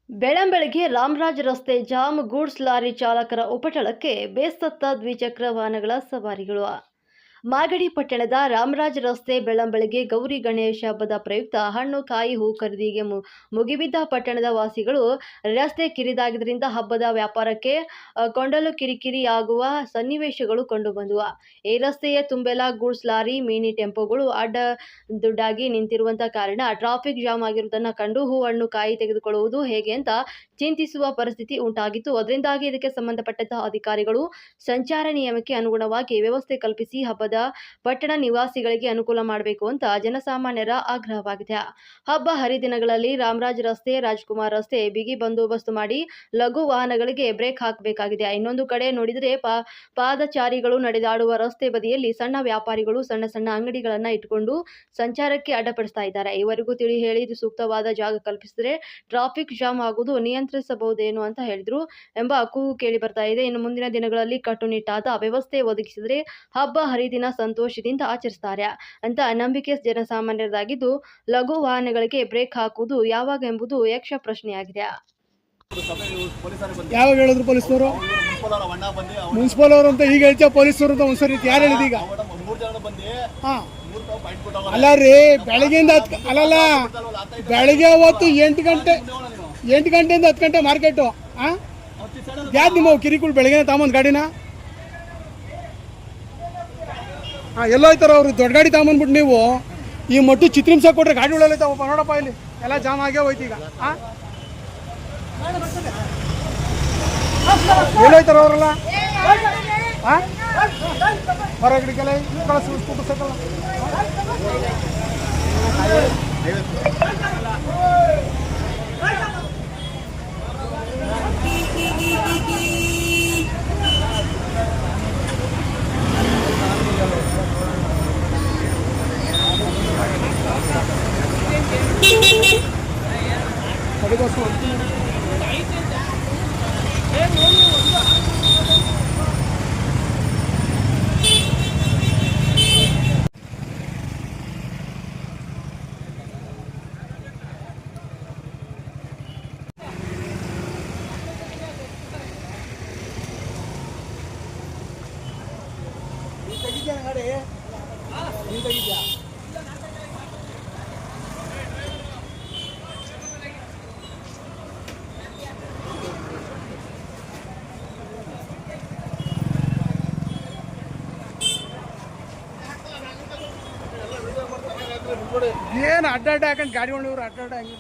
ಬೆಳಂಬೆಳಗ್ಗೆ ರಾಮರಾಜ್ ರಸ್ತೆ jam, goods lorry ಚಾಲಕರ ಉಪಟಳಕ್ಕೆ ಬೇಸತ್ತ ದ್ವಿಚಕ್ರ ವಾಹನಗಳ ಸವಾರಿಗಳು. ಮಾಗಡಿ ಪಟ್ಟಣದ ರಾಮರಾಜ್ ರಸ್ತೆ ಬೆಳಂಬೆಳಗ್ಗೆ ಗೌರಿ ಗಣೇಶ ಹಬ್ಬದ ಪ್ರಯುಕ್ತ ಹಣ್ಣು, ಕಾಯಿ, ಹೂ ಖರೀದಿಗೆ ಮುಗಿಬಿದ್ದ ಪಟ್ಟಣದ ವಾಸಿಗಳು ರಸ್ತೆ ಕಿರಿದಾಗಿದ್ದರಿಂದ ಹಬ್ಬದ ವ್ಯಾಪಾರಕ್ಕೆ ಕೊಂಡಲು ಕಿರಿಕಿರಿಯಾಗುವ ಸನ್ನಿವೇಶಗಳು ಕಂಡುಬಂದವು. ಈ ರಸ್ತೆಯ ತುಂಬೆಲ್ಲ ಗೂಡ್ಸ್ ಲಾರಿ, ಮಿನಿ ಟೆಂಪೋಗಳು ಅಡ್ಡಾದಿಡ್ಡಾಗಿ ನಿಂತಿರುವಂತಹ ಕಾರಣ ಟ್ರಾಫಿಕ್ ಜಾಮ್ ಆಗಿರುವುದನ್ನು ಕಂಡು ಹೂ, ಹಣ್ಣು, ಕಾಯಿ ತೆಗೆದುಕೊಳ್ಳುವುದು ಹೇಗೆ ಅಂತ ಚಿಂತಿಸುವ ಪರಿಸ್ಥಿತಿ ಉಂಟಾಗಿತ್ತು. ಅದರಿಂದಾಗಿ ಇದಕ್ಕೆ ಸಂಬಂಧಪಟ್ಟಂತಹ ಅಧಿಕಾರಿಗಳು ಸಂಚಾರ ನಿಯಮಕ್ಕೆ ಅನುಗುಣವಾಗಿ ವ್ಯವಸ್ಥೆ ಕಲ್ಪಿಸಿ ಹಬ್ಬದ ಪಟ್ಟಣ ನಿವಾಸಿಗಳಿಗೆ ಅನುಕೂಲ ಮಾಡಬೇಕು ಅಂತ ಜನಸಾಮಾನ್ಯರ ಆಗ್ರಹವಾಗಿದೆ. ಹಬ್ಬ ಹರಿದಿನಗಳಲ್ಲಿ ರಾಮರಾಜ್ ರಸ್ತೆ, ರಾಜ್ಕುಮಾರ್ ರಸ್ತೆ ಬಿಗಿ ಬಂದೋಬಸ್ತ್ ಮಾಡಿ ಲಘು ವಾಹನಗಳಿಗೆ ಬ್ರೇಕ್ ಹಾಕಬೇಕಾಗಿದೆ. ಇನ್ನೊಂದು ಕಡೆ ನೋಡಿದರೆ ಪಾದಚಾರಿಗಳು ನಡೆದಾಡುವ ರಸ್ತೆ ಬದಿಯಲ್ಲಿ ಸಣ್ಣ ವ್ಯಾಪಾರಿಗಳು ಸಣ್ಣ ಸಣ್ಣ ಅಂಗಡಿಗಳನ್ನ ಇಟ್ಟುಕೊಂಡು ಸಂಚಾರಕ್ಕೆ ಅಡ್ಡಪಡಿಸ್ತಾ ಇದ್ದಾರೆ. ಇವರಿಗೂ ತಿಳಿ ಹೇಳಿ ಸೂಕ್ತವಾದ ಜಾಗ ಕಲ್ಪಿಸಿದರೆ ಟ್ರಾಫಿಕ್ ಜಾಮ್ ಆಗುವುದು ನಿಯಂತ್ರಿಸಬಹುದೇನು ಅಂತ ಹೇಳಿದ್ರು ಎಂಬ ಕೂಗು ಕೇಳಿ ಬರ್ತಾ ಇದೆ. ಇನ್ನು ಮುಂದಿನ ದಿನಗಳಲ್ಲಿ ಕಟ್ಟುನಿಟ್ಟಾದ ವ್ಯವಸ್ಥೆ ಒದಗಿಸಿದರೆ ಹಬ್ಬ ಹರಿದಿನ ಸಂತೋಷದಿಂದ ಆಚರಿಸುತ್ತಾರೆ ಅಂತ ನಂಬಿಕೆ ಜನಸಾಮಾನ್ಯರದಾಗಿದ್ದು, ಲಘು ವಾಹನಗಳಿಗೆ ಬ್ರೇಕ್ ಹಾಕುವುದು ಯಾವಾಗ ಎಂಬುದು ಯಕ್ಷ ಪ್ರಶ್ನೆಯಾಗಿದೆ. ಯಾವಾಗ ಹೇಳಿದ್ರು ಪೊಲೀಸರು? ಮುನ್ಸಿಪಲ್ ಅವರು ಅಂತ ಈಗ ಹೇಳ್ತೀವಿ, ಪೊಲೀಸರು ಅಂತ ಒಂದ್ಸರಿ ಯಾರು ಹೇಳಿದೀಗ? ಅಲ್ಲ ರೀ, ಬೆಳಗ್ಗೆಯಿಂದ ಅಲ್ಲಲ್ಲ, ಬೆಳಗ್ಗೆ ಹೊತ್ತು 8 ಗಂಟೆಯಿಂದ 10 ಗಂಟೆ ಮಾರ್ಕೆಟು. ಯಾವ್ದು ನಿಮ್ಮ ಕಿರಿಕುಳು ಬೆಳಗ್ಗೆ ತಾಮಂದ್ ಗಾಡಿನ? ಎಲ್ಲೋಯ್ತಾರ ಅವ್ರು? ದೊಡ್ಡ ಗಾಡಿ ತಗೊಂಬಂದ್ಬಿಟ್ಟು ನೀವು ಈ ಮಟ್ಟು ಚಿತ್ರಿಂಸ ಕೊಟ್ರೆ ಗಾಡಿ ಉಳಲ್ಲೈತಾವಪ್ಪ. ನೋಡಪ್ಪ ಇಲ್ಲಿ ಎಲ್ಲ ಜಾಮ್ ಆಗೇ ಹೋಯ್ತು ಈಗ. ಎಲ್ಲೋಯ್ತಾರ ಅವರೆಲ್ಲ? ಹೊರಗಡೆಗೆಲ್ಲ ಕಳಿಸ್ಬಿಟ್ಟು ಸಾಕಲ್ಲ. ಏನು ಅಡ್ಡಾಡ ಹಾಕೊಂಡು ಗಾಡಿ ಹೊಂಡಿವ್ರು ಅಡ್ಡಾಡ ಹಂಗೆ